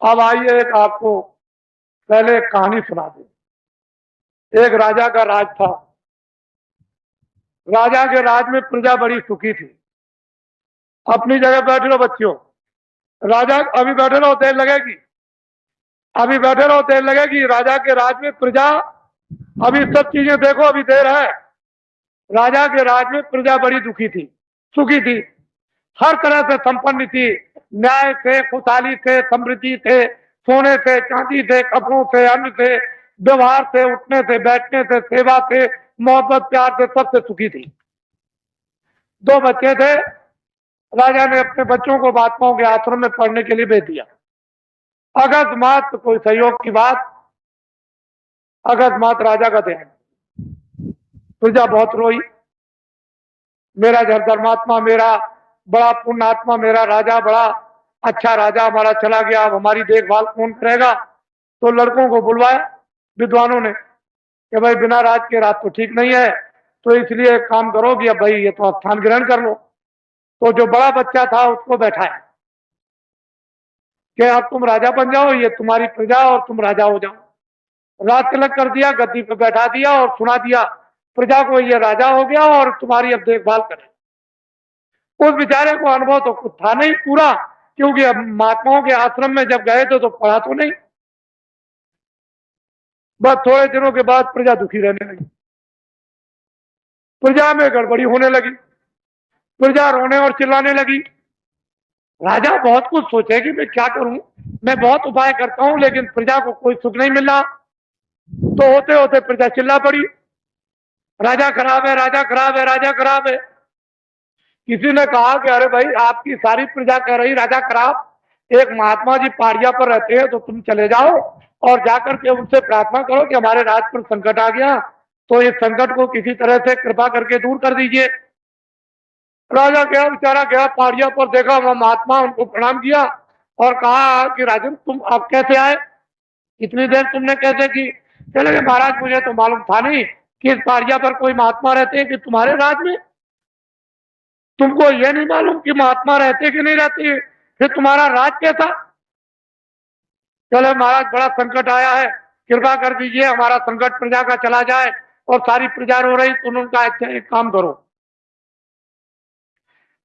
अब आइए एक आपको पहले एक कहानी सुना दे। एक राजा का राज था। राजा के राज में प्रजा बड़ी सुखी थी। अपनी जगह बैठे रहो बच्चियों। राजा अभी बैठे रहो, देर लगेगी। अभी बैठे रहो, देर लगेगी। राजा के राज में प्रजा, अभी सब चीजें देखो, अभी देर है। राजा के राज में प्रजा बड़ी दुखी थी, सुखी थी, हर तरह से संपन्न थी। न्याय थे, खुशहाली थे, समृद्धि थे, सोने थे, चांदी थे, कपड़ों थे, अन्न थे, व्यवहार थे, उठने थे, बैठने थे, सेवा थे, मोहब्बत प्यार थे, सबसे सुखी थी। दो बच्चे थे। राजा ने अपने बच्चों को महात्माओं के आश्रम में पढ़ने के लिए भेज दिया। अकस्मात कोई सहयोग की बात, अकस्मात राजा का ध्यान, प्रजा बहुत रोई। मेरा धर्मात्मा, मेरा बड़ा पुण्यात्मा, मेरा राजा बड़ा अच्छा राजा हमारा चला गया, अब हमारी देखभाल कौन करेगा। तो लड़कों को बुलवाया विद्वानों ने कि भाई बिना राज के राज तो ठीक नहीं है, तो इसलिए काम करो कि अब भाई ये तो स्थान ग्रहण कर लो। तो जो बड़ा बच्चा था उसको बैठाया कि अब तुम राजा बन जाओ, ये तुम्हारी प्रजा और तुम राजा हो जाओ। राज तिलक कर दिया, गद्दी पर बैठा दिया और सुना दिया प्रजा को ये राजा हो गया और तुम्हारी अब देखभाल करे। उस बेचारे को अनुभव तो कुछ था नहीं पूरा, क्योंकि अब महात्माओं के आश्रम में जब गए थे तो पढ़ा तो नहीं। बस थोड़े दिनों के बाद प्रजा दुखी रहने लगी, प्रजा में गड़बड़ी होने लगी, प्रजा रोने और चिल्लाने लगी। राजा बहुत कुछ सोचे कि मैं क्या करूं, मैं बहुत उपाय करता हूं लेकिन प्रजा को कोई सुख नहीं मिल रहा। तो होते होते प्रजा चिल्ला पड़ी, राजा खराब है, राजा खराब है, राजा खराब है। किसी ने कहा कि अरे भाई आपकी सारी प्रजा कह रही राजा खराब, एक महात्मा जी पहाड़िया पर रहते हैं, तो तुम चले जाओ और जाकर के उनसे प्रार्थना करो कि हमारे राज पर संकट आ गया, तो इस संकट को किसी तरह से कृपा करके दूर कर दीजिए। राजा गया, बेचारा गया पहाड़िया पर, देखा वहां महात्मा, उनको प्रणाम किया और कहा कि राजन तुम अब कैसे आए, इतनी देर तुमने कैसे की। चले महाराज मुझे तो मालूम था नहीं कि इस पहाड़िया पर कोई महात्मा रहते हैं कि तुम्हारे राज में, तुमको यह नहीं मालूम कि महात्मा रहते कि नहीं रहते, फिर तुम्हारा राज कैसा। चले महाराज बड़ा संकट आया है, कृपा कर दीजिए हमारा संकट प्रजा का चला जाए। और सारी प्रजा रो रही, तो उनका अच्छा एक काम करो,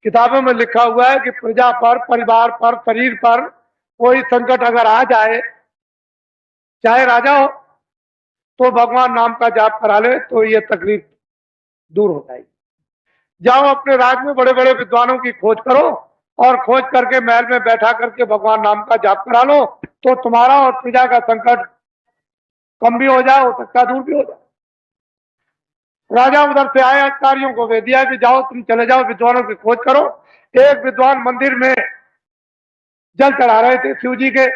किताबों में लिखा हुआ है कि प्रजा पर, परिवार पर, शरीर पर कोई संकट अगर आ जाए, चाहे राजा हो, तो भगवान नाम का जाप करा ले तो ये तकलीफ दूर हो जाएगी। जाओ अपने राज में बड़े बड़े विद्वानों की खोज करो और खोज करके महल में बैठा करके भगवान नाम का जाप करा लो, तो तुम्हारा और प्रजा का संकट कम भी हो जाए, हो सकता दूर भी हो जाए। राजा उधर से आए, अधिकारियों को भेज दिया कि जाओ तुम चले जाओ विद्वानों की खोज करो। एक विद्वान मंदिर में जल चढ़ा रहे थे शिव जी के,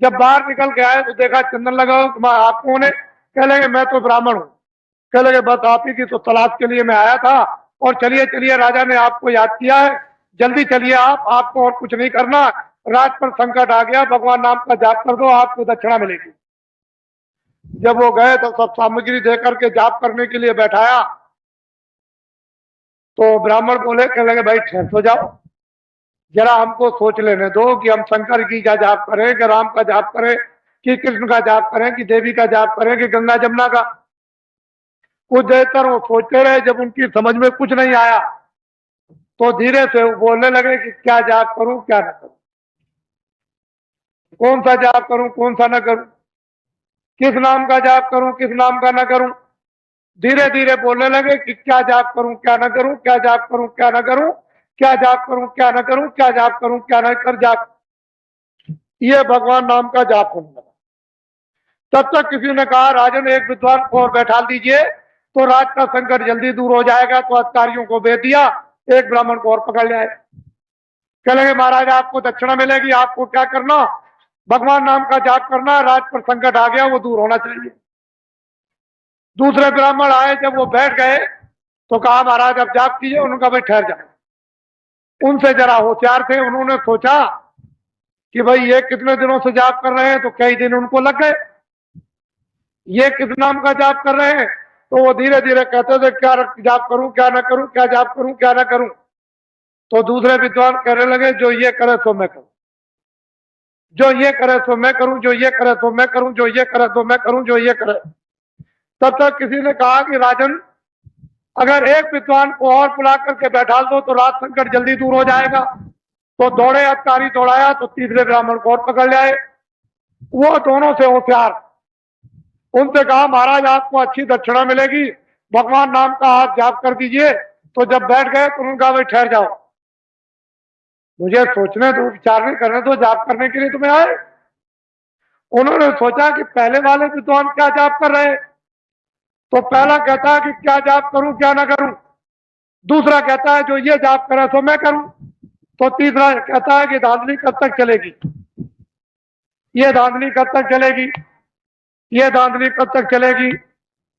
जब बाहर निकल के आए तो देखा चंदन लगा हो। आप कौन है? कह लगे मैं तो ब्राह्मण हूँ। कह लगे बस आप ही की तो तलाश के लिए मैं आया था, और चलिए चलिए राजा ने आपको याद किया है, जल्दी चलिए आप, आपको और कुछ नहीं करना, राज पर संकट आ गया, भगवान नाम का जाप कर दो, आपको दक्षिणा मिलेगी। जब वो गए तो सब सामग्री देकर के जाप करने के लिए बैठाया, तो ब्राह्मण बोले, कह लगे भाई ठहर तो जाओ, जरा हमको सोच लेने दो कि हम शंकर की का जाप करें कि राम का जाप करें कि कृष्ण का जाप करें कि देवी का जाप करें कि गंगा जमुना का। कुछ देर तक वो सोचते रहे, जब उनकी समझ में कुछ नहीं आया तो धीरे से वो बोलने लगे कि क्या जाप करूं क्या न करूं, कौन सा जाप करूं कौन सा न करूं, किस नाम का जाप करूं किस नाम का न करूं। धीरे धीरे बोलने लगे कि क्या जाप करूं क्या न करूं, क्या जाप करूं क्या न करूं, क्या जाप करूं क्या न करूं, क्या जाप करूं क्या न कर जाप। ये भगवान नाम का जाप होने लगा। तब तक किसी ने कहा राजन एक विद्वान को और बैठा दीजिए तो राज का संकट जल्दी दूर हो जाएगा। तो अधिकारियों को भेज दिया, एक ब्राह्मण को और पकड़ ले आए। कहेंगे महाराज आपको दक्षिणा मिलेगी, आपको क्या करना, भगवान नाम का जाप करना, राज पर संकट आ गया वो दूर होना चाहिए। दूसरे ब्राह्मण आए, जब वो बैठ गए तो कहा महाराज अब जाप कीजिए। उनका भाई ठहर जाओ, उनसे जरा होशियार थे, उन्होंने सोचा कि भाई ये कितने दिनों से जाप कर रहे हैं, तो कई दिन उनको लग गए। ये किस नाम का जाप कर रहे हैं, तो वो धीरे धीरे कहते थे क्या जाप करूं क्या ना करूं, क्या जाप करूं क्या ना करूं। तो दूसरे विद्वान कहने लगे जो ये करे सो मैं करूं। जो ये करे तो मैं करूं, जो ये करे तो मैं करूं, जो ये करे तो मैं करूं, जो ये करे। तब तक किसी ने कहा कि राजन, अगर एक विद्वान को और बुला करके बैठा दो तो राज संकट जल्दी दूर हो जाएगा। तो दौड़े अधिकारी, दौड़ाया तो तीसरे ब्राह्मण को और पकड़ लाए। वो दोनों से होशियार, उनसे कहा महाराज आपको अच्छी दक्षिणा मिलेगी, भगवान नाम का हाथ जाप कर दीजिए। तो जब बैठ गए तो उन्होंने कहा भाई ठहर जाओ, मुझे सोचने दो, विचारने करने दो, जाप करने के लिए तुम्हें आए। उन्होंने सोचा कि पहले वाले विद्वान क्या जाप कर रहे हैं। तो पहला कहता है कि क्या जाप करूं क्या ना करूं। दूसरा कहता है जो ये जाप करे तो मैं करूं। तो तीसरा कहता है कि धांधली कब तक चलेगी, ये धांधली कब तक चलेगी, ये धांधली कब तक चलेगी,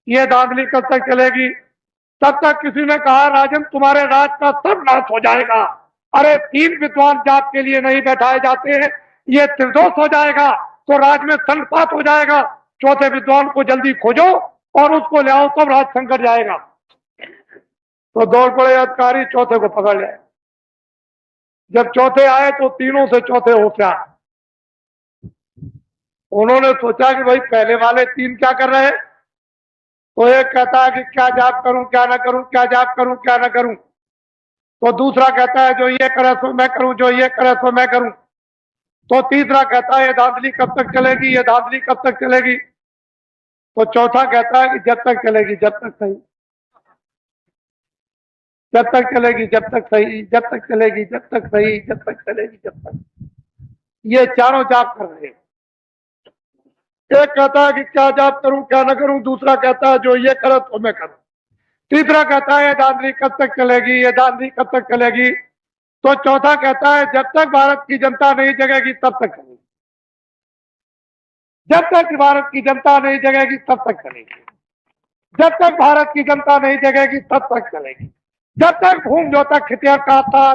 ये धांधली कब तक चलेगी। तब तक किसी ने कहा राजन तुम्हारे राज का सब नाश हो जाएगा। अरे 3 विद्वान जाप के लिए नहीं बैठाए जाते हैं, ये त्रिदोष हो जाएगा तो राज में संपात हो जाएगा। चौथे विद्वान को जल्दी खोजो और उसको ले आओ, तब राज संकट जाएगा। तो दौड़ पड़े अधिकारी, चौथे को पकड़ लिया। जब चौथे आए तो तीनों से चौथे होशियार। उन्होंने सोचा कि भाई पहले वाले 3 क्या कर रहे हैं। तो एक कहता है कि क्या जाप करूं क्या ना करूं, क्या जाप करूं क्या ना करूं। तो दूसरा कहता है जो ये करे तो मैं करूं, जो ये करे तो मैं करूं। तो तीसरा कहता है ये धांधली कब तक चलेगी, ये धांधली कब तक चलेगी। तो चौथा कहता है कि जब तक चलेगी जब तक सही, जब तक चलेगी जब तक सही, जब तक चलेगी जब तक सही, जब तक चलेगी जब तक। ये चारों जाप कर रहे हैं। एक कहता है कि क्या जाप करूं क्या ना करूं, दूसरा कहता है जो ये करे तो मैं करूं, तीसरा कहता है ये धांधली कब तक चलेगी, ये धांधली कब तक चलेगी। तो चौथा कहता है जब तक भारत की जनता नहीं जगेगी तब तक चलेगी, जब तक भारत की जनता नहीं जगेगी तब तक चलेगी, जब तक भारत की जनता नहीं जगेगी तब तक चलेगी, जब तक भूम जो तक खितियार का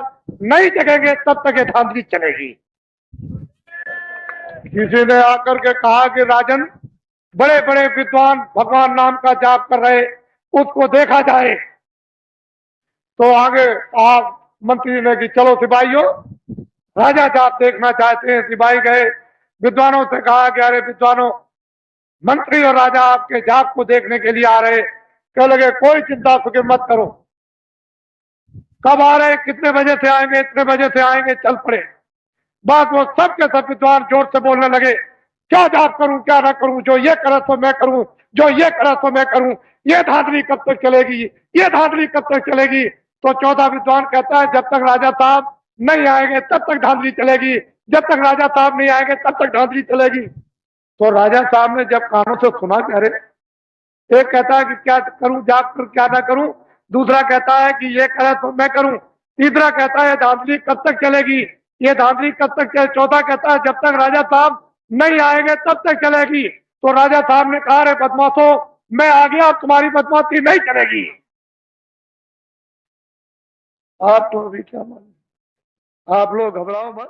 नहीं जगेंगे तब तक ये धांधली चलेगी। किसी ने आकर के कहा कि राजन बड़े बड़े विद्वान भगवान नाम का जाप कर रहे, उसको देखा जाए। तो आगे आप मंत्री ने कि चलो सिपाहियों, राजा जाप देखना चाहते हैं। सिपाही गए, विद्वानों से कहा कि अरे विद्वानों, मंत्री और राजा आपके जाप को देखने के लिए आ रहे। कह लगे कोई चिंता फिक्र मत करो, कब आ रहे, कितने बजे से आएंगे, इतने बजे से आएंगे, चल पड़े। बात वो सब के सब विद्वान जोर से बोलने लगे, क्या जाप करूं क्या ना करूं, जो ये करे तो मैं करूं, जो ये करे तो मैं करूं, ये धांधली कब तक चलेगी, ये धांधली कब तक चलेगी। तो 14 विद्वान कहता है जब तक राजा साहब नहीं आएंगे तब तक धांधली चलेगी, जब तक राजा साहब नहीं आएंगे तब तक धांधली चलेगी। तो राजा साहब ने जब कानों से सुना कि अरे, एक कहता है कि क्या करूं जाप करूं क्या ना करूं, दूसरा कहता है कि ये करे तो मैं करूं, तीसरा कहता है धांधली कब तक चलेगी, ये धांधली कब तक चले, चौथा कहता है जब तक राजा साहब नहीं आएंगे तब तक चलेगी। तो राजा साहब ने कहा रे बदमाशों, मैं आ गया, तुम्हारी बदमाशी नहीं चलेगी। आप तो अभी क्या मालूम, आप लोग घबराओ मत।